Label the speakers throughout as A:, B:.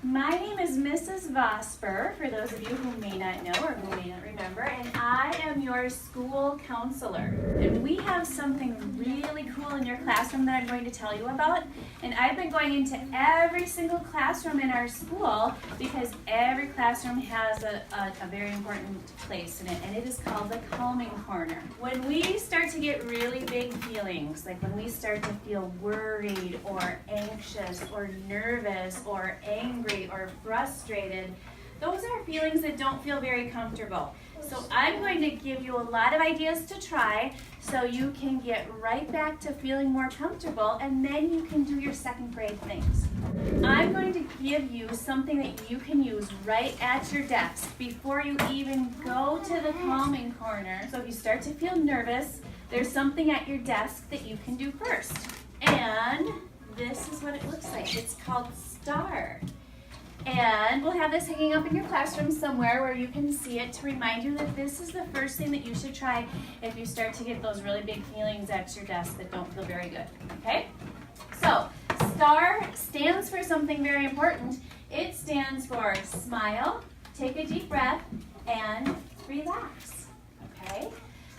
A: My name is Mrs. Vosper, for those of you who may not know or who may not remember, and I am your school counselor. And we have something really cool in your classroom that I'm going to tell you about. And I've been going into every single classroom in our school because every classroom has a very important place in it, and it is called the calming corner. When we start to get really big feelings, like when we start to feel worried or anxious or nervous or angry or frustrated, those are feelings that don't feel very comfortable. So I'm going to give you a lot of ideas to try so you can get right back to feeling more comfortable, and then you can do your second grade things. I'm going to give you something that you can use right at your desk before you even go to the calming corner. So if you start to feel nervous, there's something at your desk that you can do first. And this is what it looks like. It's called STAR. And we'll have this hanging up in your classroom somewhere where you can see it to remind you that this is the first thing that you should try if you start to get those really big feelings at your desk that don't feel very good, okay? So, STAR stands for something very important. It stands for smile, take a deep breath, and relax, okay?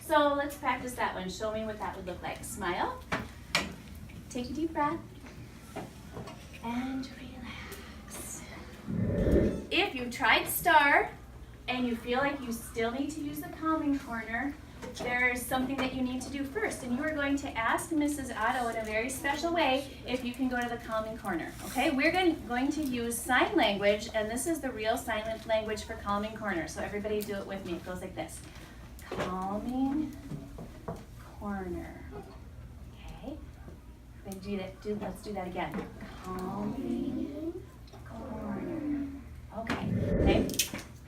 A: So let's practice that one. Show me what that would look like. Smile, take a deep breath, and relax. If you tried STAR and you feel like you still need to use the calming corner, there's something that you need to do first, and you are going to ask Mrs. Otto in a very special way if you can go to the calming corner, okay? We're going to use sign language, and this is the real sign language for calming corner, so everybody do it with me. It goes like this. Calming corner, okay? Let's do that again. Calming corner. Okay.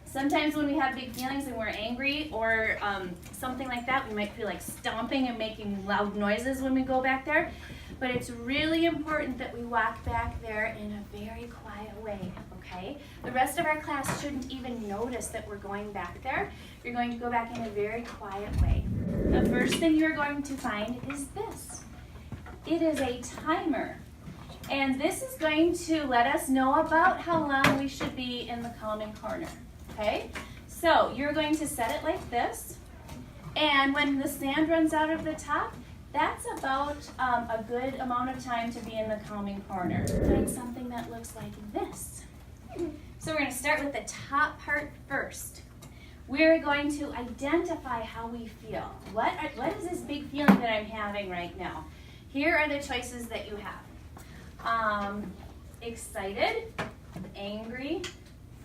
A: Sometimes when we have big feelings and we're angry or something like that, we might feel like stomping and making loud noises when we go back there. But it's really important that we walk back there in a very quiet way, okay? The rest of our class shouldn't even notice that we're going back there. You're going to go back in a very quiet way. The first thing you're going to find is this. It is a timer. And this is going to let us know about how long we should be in the calming corner, okay? So you're going to set it like this, and when the sand runs out of the top, that's about a good amount of time to be in the calming corner. Find something that looks like this. So we're going to start with the top part first. We're going to identify how we feel. What is this big feeling that I'm having right now? Here are the choices that you have. Excited, angry,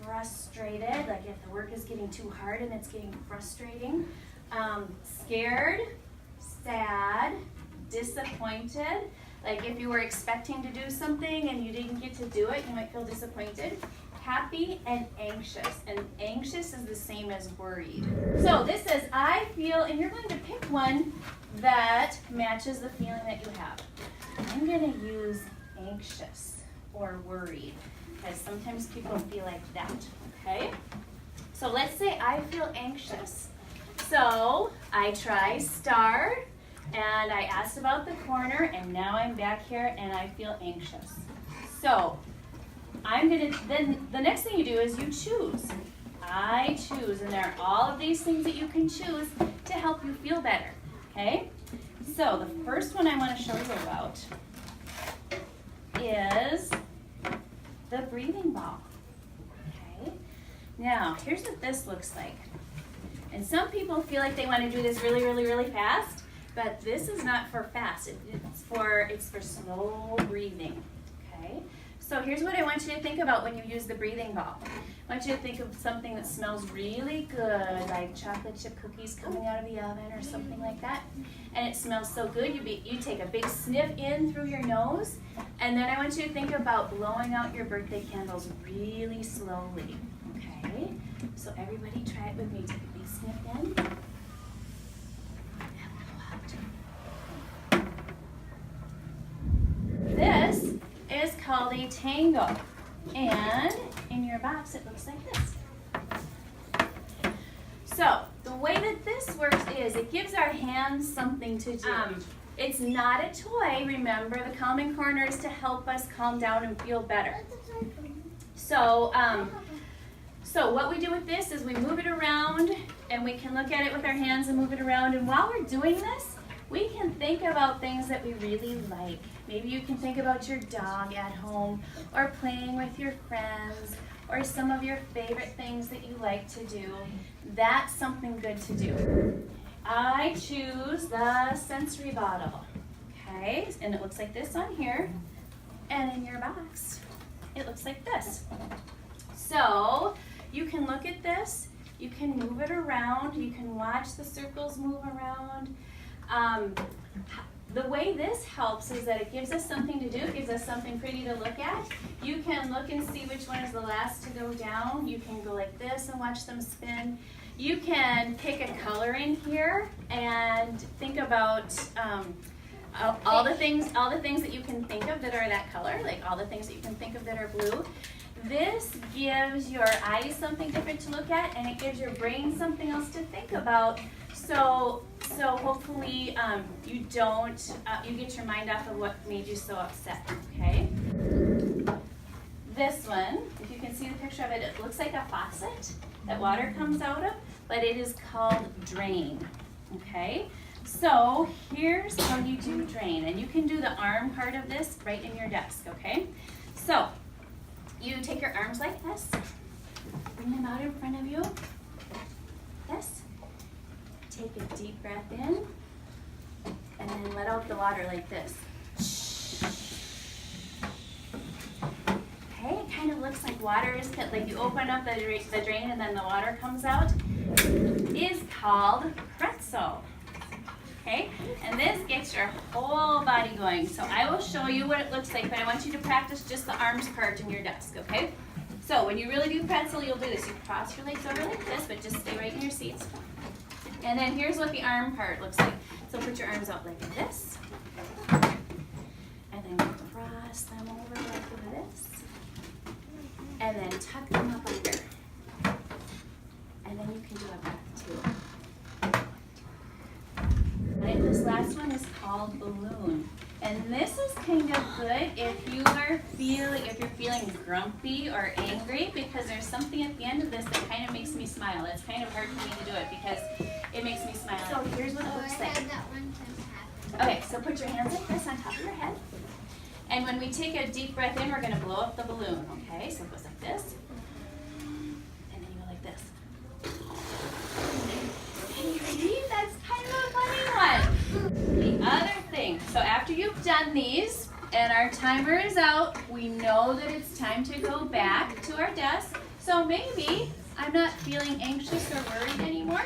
A: frustrated, like if the work is getting too hard and it's getting frustrating, scared, sad, disappointed, like if you were expecting to do something and you didn't get to do it, you might feel disappointed, happy, and anxious. And anxious is the same as worried. So this says, I feel, and you're going to pick one that matches the feeling that you have. I'm going to use anxious or worried, because sometimes people feel like that, okay? So let's say I feel anxious. So I try STAR, and I asked about the corner, and now I'm back here and I feel anxious. So then the next thing you do is you choose. I choose, and there are all of these things that you can choose to help you feel better, okay? So the first one I want to show you about is the breathing ball, okay? Now, here's what this looks like. And some people feel like they want to do this really, really, really fast, but this is not for fast. It's for slow breathing, okay? So here's what I want you to think about when you use the breathing ball. I want you to think of something that smells really good, like chocolate chip cookies coming out of the oven or something like that. And it smells so good, you take a big sniff in through your nose, and then I want you to think about blowing out your birthday candles really slowly, okay? So everybody try it with me. Take a big sniff in, and blow out. This is Collie Tango, and in your box it looks like this. So the way that this works is it gives our hands something to do. It's not a toy, remember. The calming corner is to help us calm down and feel better. So, so what we do with this is we move it around, and we can look at it with our hands and move it around. And while we're doing this, we can think about things that we really like. Maybe you can think about your dog at home, or playing with your friends, or some of your favorite things that you like to do. That's something good to do. I choose the sensory bottle. Okay, and it looks like this on here. And in your box, it looks like this. So you can look at this, you can move it around, you can watch the circles move around. The way this helps is that it gives us something to do, it gives us something pretty to look at. You can look and see which one is the last to go down. You can go like this and watch them spin. You can pick a color in here and think about all the things that you can think of that are that color, like all the things that you can think of that are blue. This gives your eyes something different to look at, and it gives your brain something else to think about. So hopefully you get your mind off of what made you so upset. Okay. This one, if you can see the picture of it, it looks like a faucet that water comes out of, but it is called drain. Okay. So here's how you do drain, and you can do the arm part of this right in your desk. Okay. So you take your arms like this, bring them out in front of you, this, take a deep breath in, and then let out the water like this. Okay, it kind of looks like water is, like you open up the drain and then the water comes out. Is called pretzel. Okay, and this gets your whole body going. So I will show you what it looks like, but I want you to practice just the arms part in your desk, okay? So when you really do pretzel, you'll do this. You cross your legs over like this, but just stay right in your seats. And then here's what the arm part looks like. So put your arms out like this. And then cross them over like this. And then tuck them up under. And then you can do a breath too. And this last one is called balloon. And this is kind of good if you're feeling grumpy or angry, because there's something at the end of this that kind of makes me smile. It's kind of hard for me to do it because it makes me smile. So here's what it looks like. Okay, so put your hands like this on top of your head. And when we take a deep breath in, we're going to blow up the balloon, okay? So it goes like this. And then you go like this. See, that's kind of a funny one. The other thing, so after you've done these and our timer is out, we know that it's time to go back to our desk. So maybe I'm not feeling anxious or worried anymore.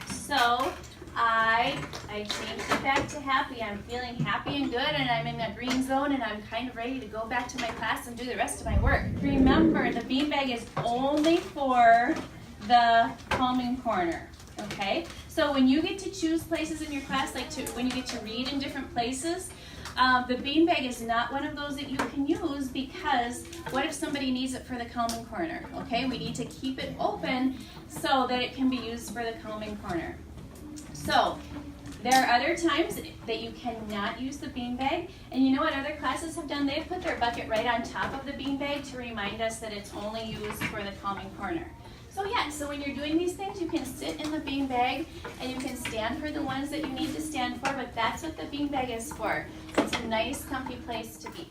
A: So I changed it back to happy. I'm feeling happy and good, and I'm in that green zone, and I'm kind of ready to go back to my class and do the rest of my work. Remember, the beanbag is only for the calming corner. Okay, so when you get to choose places in your class, like when you get to read in different places, the beanbag is not one of those that you can use, because what if somebody needs it for the calming corner? Okay, we need to keep it open so that it can be used for the calming corner. So there are other times that you cannot use the beanbag, and you know what other classes have done? They've put their bucket right on top of the beanbag to remind us that it's only used for the calming corner. So yeah, so when you're doing these things, you can sit in the beanbag and you can stand for the ones that you need to stand for, but that's what the beanbag is for. It's a nice, comfy place to be.